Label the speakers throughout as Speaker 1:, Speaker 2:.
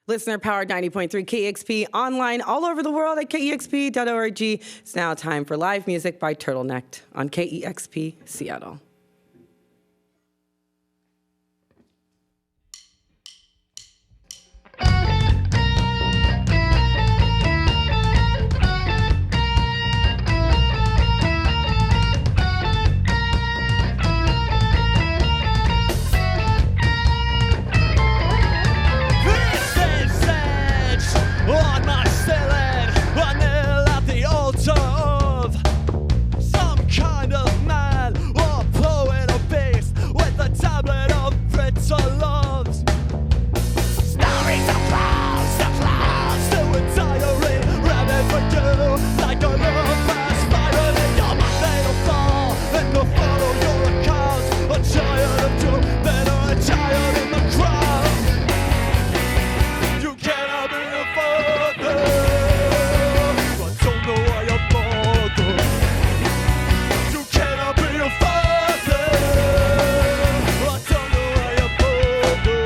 Speaker 1: Listener powered 90.3 KEXP, online all over the world at KEXP.org. It's now time for live music by Turtlenecked on KEXP Seattle.
Speaker 2: On my ceiling, I kneel at the altar of some kind of man or poet or beast with a tablet of brittle loves. Stories of clowns to a diary, rabbit for you, like a love fast violin. Your Monday will fall, and will follow your account. A child of doom, better a child in the crowd. You cannot be a father. I don't know why you're bothered. You cannot be a father. I don't know why you're bothered.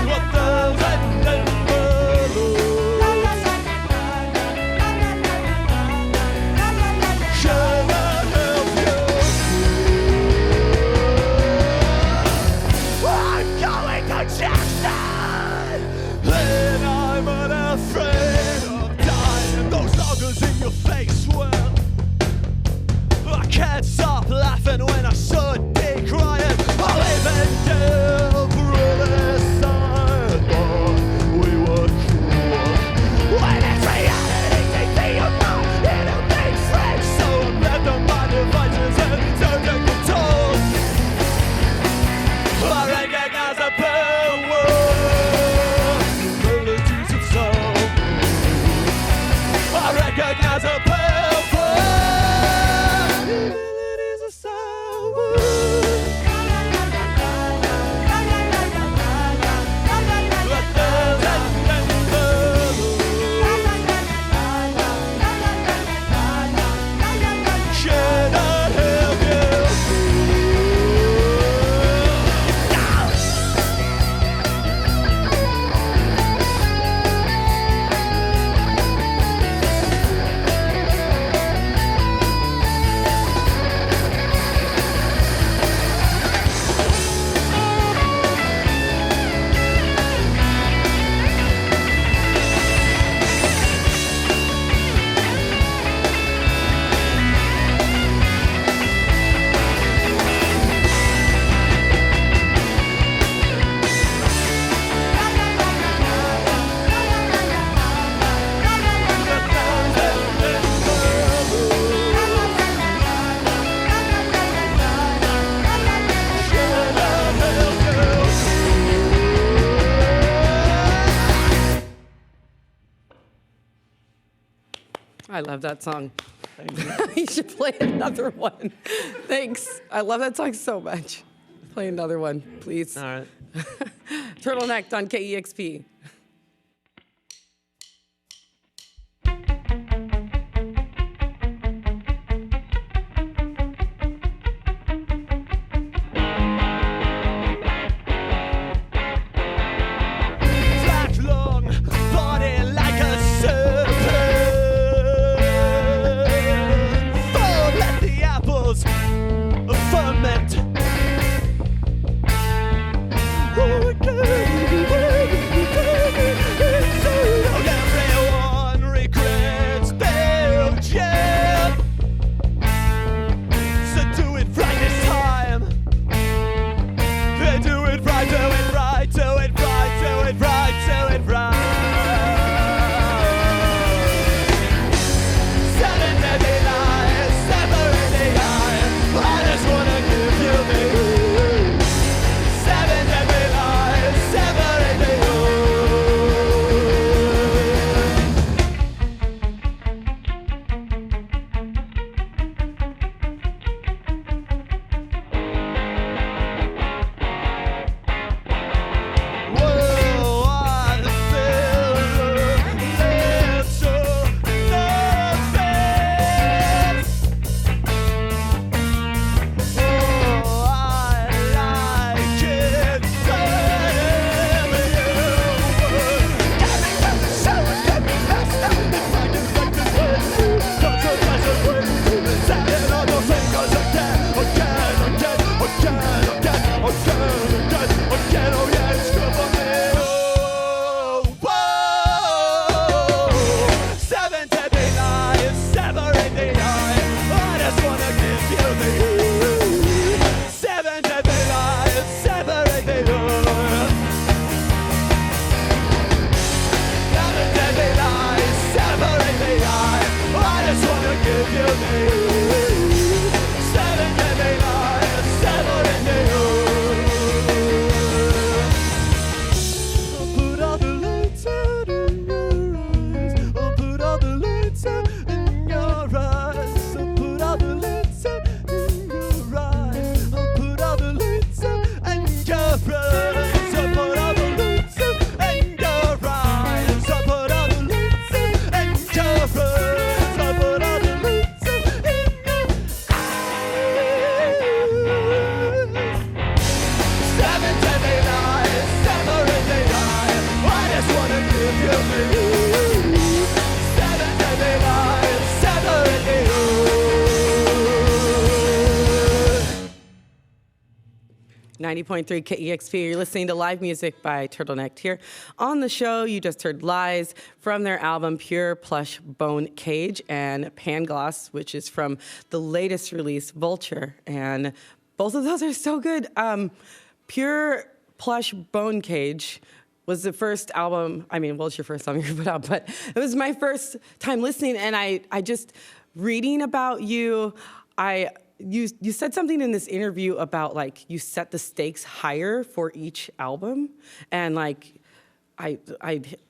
Speaker 2: What the heck and cannot help you. I'm going to Jackson, and I'm unafraid of dying. Those loggers in your face, well, I can't stop laughing when I should be crying. I'll even give really side, but we were cruel. When it's reality, they see you know it'll make friends. So I'm left on my devices and turned to control. I recognize the power, the melodies of soul. I recognize the power, the melodies of soul. Cannot help you.
Speaker 1: I love that song. You should play another one. Thanks. I love that song so much. Play another one, please.
Speaker 2: All right.
Speaker 1: Turtlenecked on KEXP.
Speaker 2: Flat long, body like a serpent. Oh, let the apples ferment. Oh,
Speaker 1: 90.3 KEXP. You're listening to live music by Turtlenecked here. On the show, you just heard Lies from their album Pure Plush Bone Cage and Pangloss, which is from the latest release, Vulture. And both of those are so good. Pure Plush Bone Cage was the first album, well, it's your first album you put out, but it was my first time listening, and I just, reading about you, you said something in this interview about like you set the stakes higher for each album, and like I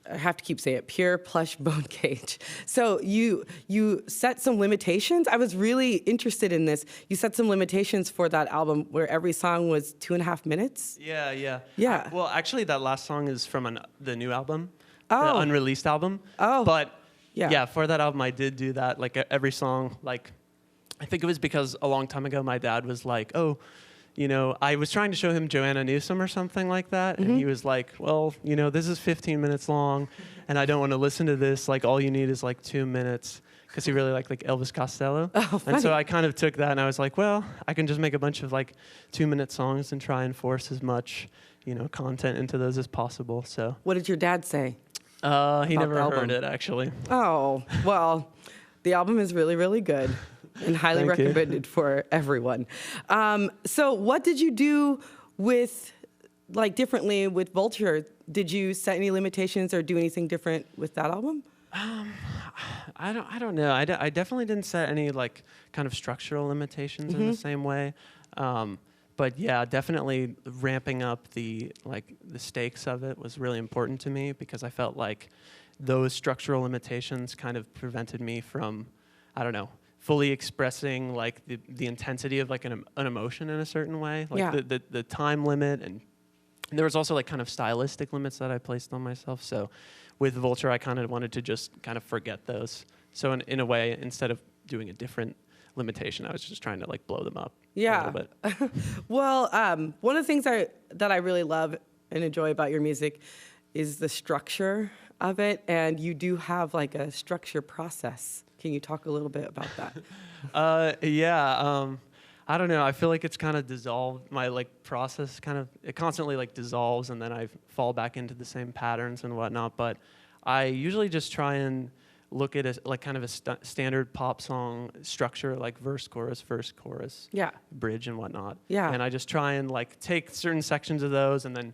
Speaker 1: have to keep saying it, Pure Plush Bone Cage. So you set some limitations. I was really interested in this. You set some limitations for that album where every song was 2.5 minutes.
Speaker 3: Yeah.
Speaker 1: Yeah.
Speaker 3: Well, actually, that last song is from the new album,
Speaker 1: Oh.
Speaker 3: the unreleased album.
Speaker 1: Oh.
Speaker 3: But
Speaker 1: yeah,
Speaker 3: for that album, I did do that. Like every song, like I think it was because a long time ago, my dad was like, oh, I was trying to show him Joanna Newsom or something like that. And he was like, well, this is 15 minutes long and I don't want to listen to this. Like all you need is like 2 minutes, because he really liked like Elvis Costello.
Speaker 1: Oh, funny.
Speaker 3: And so I kind of took that and I was like, well, I can just make a bunch of like 2-minute songs and try and force as much, content into those as possible. So
Speaker 1: what did your dad say?
Speaker 3: He never heard it, actually.
Speaker 1: Oh, well, the album is really, really good and highly
Speaker 3: Thank you.
Speaker 1: recommended for everyone. So what did you do differently with Vulture? Did you set any limitations or do anything different with that album?
Speaker 3: I don't know. I definitely didn't set any like kind of structural limitations in the same way. But yeah, definitely ramping up the stakes of it was really important to me, because I felt like those structural limitations kind of prevented me from, fully expressing like the intensity of like an emotion in a certain way. Like
Speaker 1: Yeah.
Speaker 3: the time limit, and there was also like kind of stylistic limits that I placed on myself. So with Vulture, I kind of wanted to just kind of forget those. So in a way, instead of doing a different limitation, I was just trying to like blow them up a little bit.
Speaker 1: Well, one of the things that I really love and enjoy about your music is the structure of it, and you do have like a structure process. Can you talk a little bit about that?
Speaker 3: I don't know. I feel like it's kind of dissolved. My like process it constantly like dissolves, and then I fall back into the same patterns and whatnot. But I usually just try and look at like kind of a standard pop song structure, like verse, chorus, bridge and whatnot.
Speaker 1: Yeah.
Speaker 3: And I just try and like take certain sections of those, and then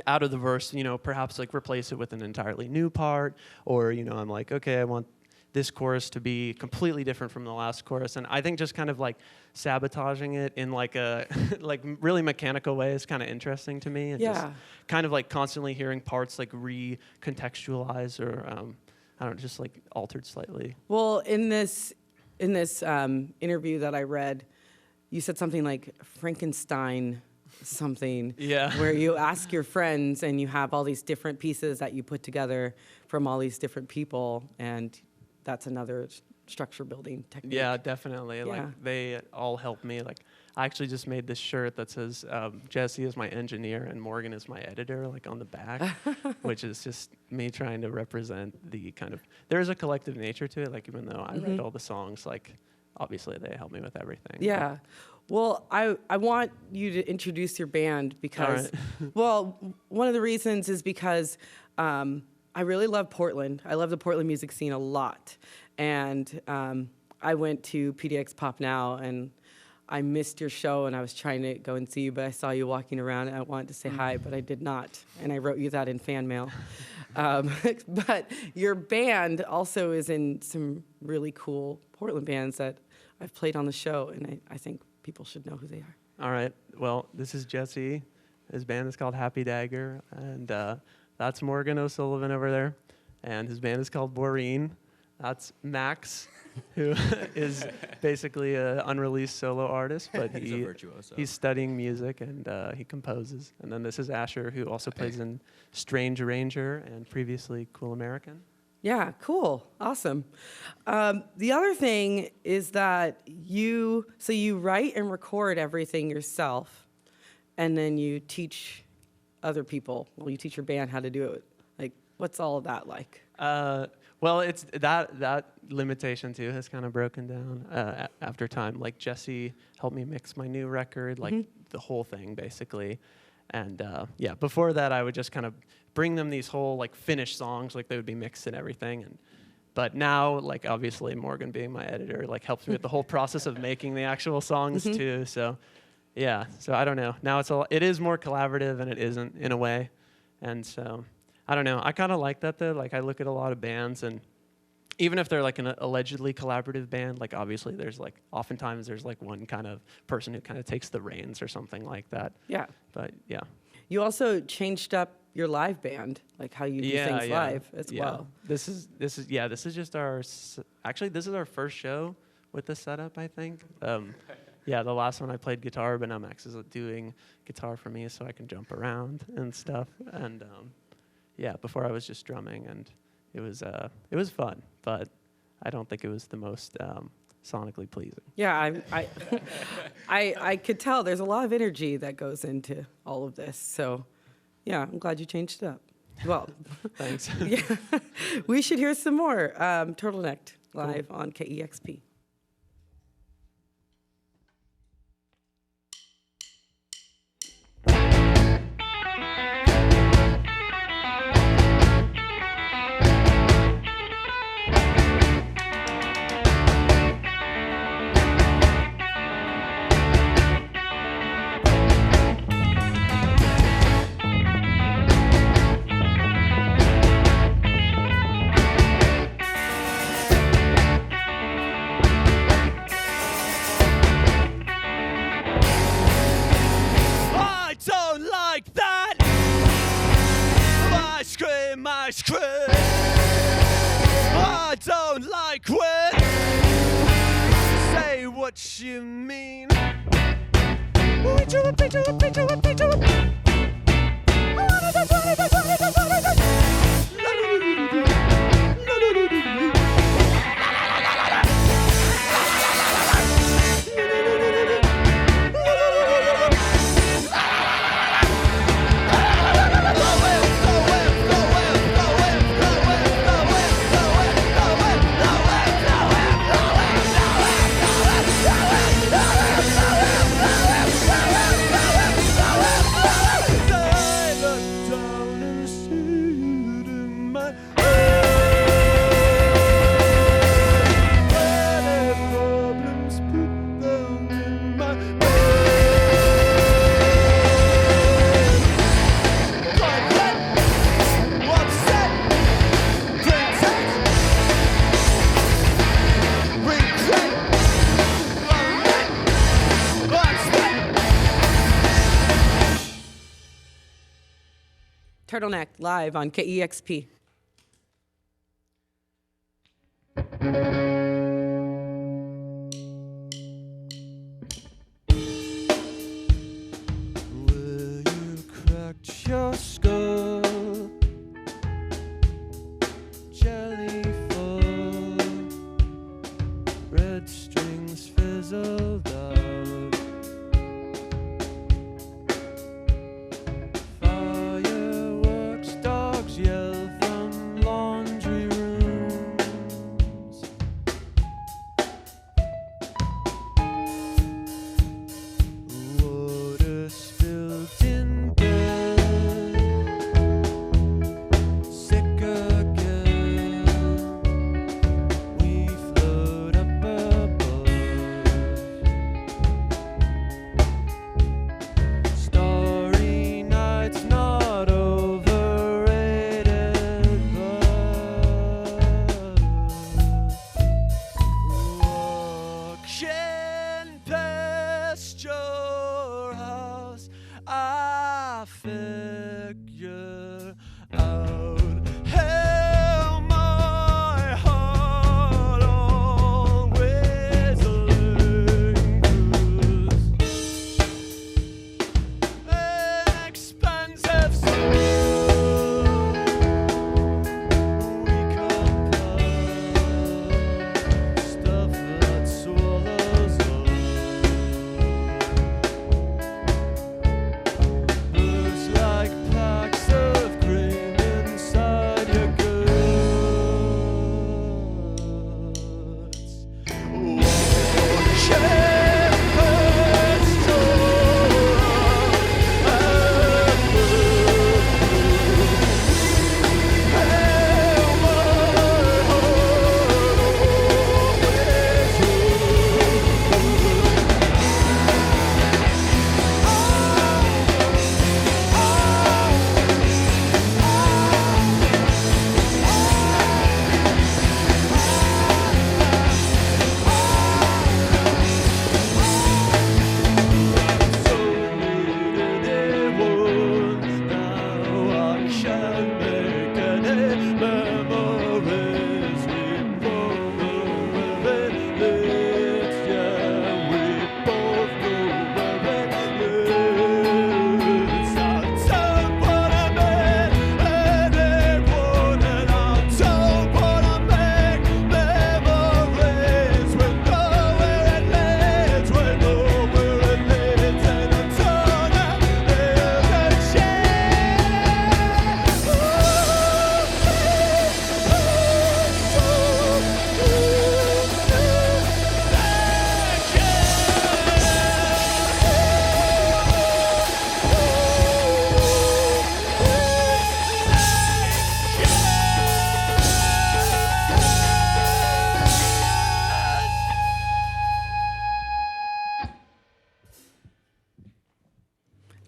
Speaker 3: out of the verse, perhaps like replace it with an entirely new part, or I'm like, okay, I want this chorus to be completely different from the last chorus. And I think just kind of like sabotaging it in like a like really mechanical way is kind of interesting to me. And just kind of like constantly hearing parts like recontextualize or just like altered slightly.
Speaker 1: Well, in this interview that I read, you said something like Frankenstein something, where you ask your friends and you have all these different pieces that you put together from all these different people, and that's another structure building technique.
Speaker 3: Yeah, definitely. Like they all help me. Like I actually just made this shirt that says Jesse is my engineer and Morgan is my editor, like on the back, which is just me trying to represent the kind of, there's a collective nature to it. Like even though I write all the songs, like obviously they help me with everything.
Speaker 1: Yeah. Well, I want you to introduce your band because, well, one of the reasons is because I really love Portland. I love the Portland music scene a lot. And I went to PDX Pop Now, and I missed your show, and I was trying to go and see you, but I saw you walking around, and I wanted to say hi, but I did not. And I wrote you that in fan mail. But your band also is in some really cool Portland bands that I've played on the show, and I think people should know who they are.
Speaker 3: All right. Well, this is Jesse. His band is called Happy Dagger, and that's Morgan O'Sullivan over there, and his band is called Boreen. That's Max, who is basically an unreleased solo artist, but
Speaker 4: He's a virtuoso.
Speaker 3: He's studying music and he composes. And then this is Asher, who also plays in Strange Ranger and previously Cool American.
Speaker 1: Yeah, cool, awesome. The other thing is that you write and record everything yourself, and then you teach other people. Well, you teach your band how to do it. Like, what's all of that like?
Speaker 3: Well, it's that limitation too has kind of broken down after time. Like Jesse helped me mix my new record like the whole thing basically. And yeah, before that, I would just kind of bring them these whole like finished songs, like they would be mixed and everything. But now, like obviously Morgan being my editor, like helps me with the whole process of making the actual songs too. So yeah, so I don't know. Now it is more collaborative and it isn't in a way. And so I don't know. I kind of like that though. Like I look at a lot of bands, and even if they're like an allegedly collaborative band, like obviously oftentimes there's like one kind of person who kind of takes the reins or something like that.
Speaker 1: Yeah.
Speaker 3: But yeah.
Speaker 1: You also changed up your live band, like how you do things live as well.
Speaker 3: This is just actually this is our first show with this setup, I think. Yeah, the last one I played guitar, but now Max is doing guitar for me so I can jump around and stuff. And yeah, before I was just drumming, and it was fun, but I don't think it was the most sonically pleasing.
Speaker 1: Yeah, I could tell there's a lot of energy that goes into all of this. So yeah, I'm glad you changed it up. Well,
Speaker 3: thanks.
Speaker 1: Yeah, we should hear some more Turtlenecked live on KEXP.
Speaker 2: I don't like when say what you mean.
Speaker 1: Turtlenecked live on KEXP.
Speaker 2: Will you crack your skull? Jelly full, red strings fizzled out. Yell from laundry rooms. Water spilled in bed. Sick again. We float up above. Starry night's not over. I figure out how my heart always lingers. An expensive soul we compile, stuff that swallows up. Like packs of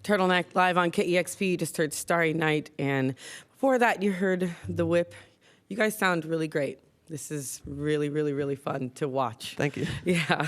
Speaker 1: Turtlenecked live on KEXP. You just heard Starry Night, and before that you heard The Whip. You guys sound really great. This is really, really, really fun to watch.
Speaker 3: Thank you.
Speaker 1: Yeah.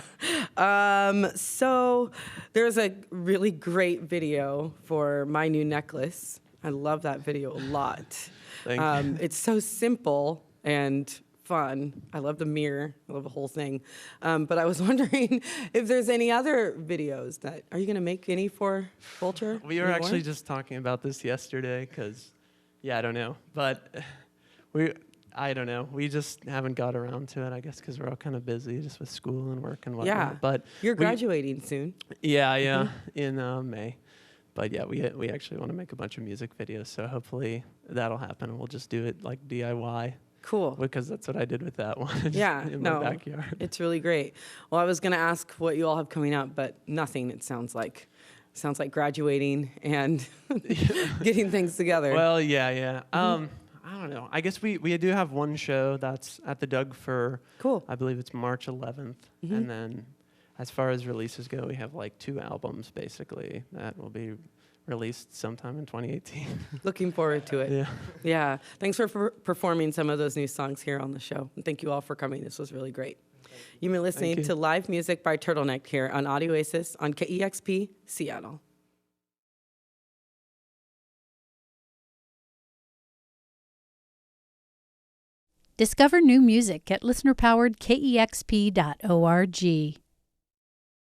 Speaker 1: So there's a really great video for My New Necklace. I love that video a lot.
Speaker 3: Thank you.
Speaker 1: It's so simple and fun. I love the mirror. I love the whole thing. But I was wondering if there's any other videos that, are you going to make any for Vulture?
Speaker 3: We were actually just talking about this yesterday because, I don't know. But I don't know. We just haven't got around to it, I guess, because we're all kind of busy just with school and work and whatnot.
Speaker 1: Yeah.
Speaker 3: But
Speaker 1: you're graduating soon.
Speaker 3: Yeah, in May. But yeah, we actually want to make a bunch of music videos, so hopefully that'll happen. We'll just do it like DIY.
Speaker 1: Cool.
Speaker 3: Because that's what I did with that one. In my backyard.
Speaker 1: It's really great. Well, I was going to ask what you all have coming up, but nothing, it sounds like. Sounds like graduating and getting things together.
Speaker 3: Well, yeah. I don't know. I guess we do have one show that's at the Doug for,
Speaker 1: cool.
Speaker 3: I believe it's March 11th. And then as far as releases go, we have like 2 albums, basically, that will be released sometime in 2018.
Speaker 1: Looking forward to it. Yeah. Thanks for performing some of those new songs here on the show. And thank you all for coming. This was really great. You've been listening to live music by Turtlenecked here on Audio Oasis on KEXP Seattle.
Speaker 4: Discover new music at listener-powered KEXP.org.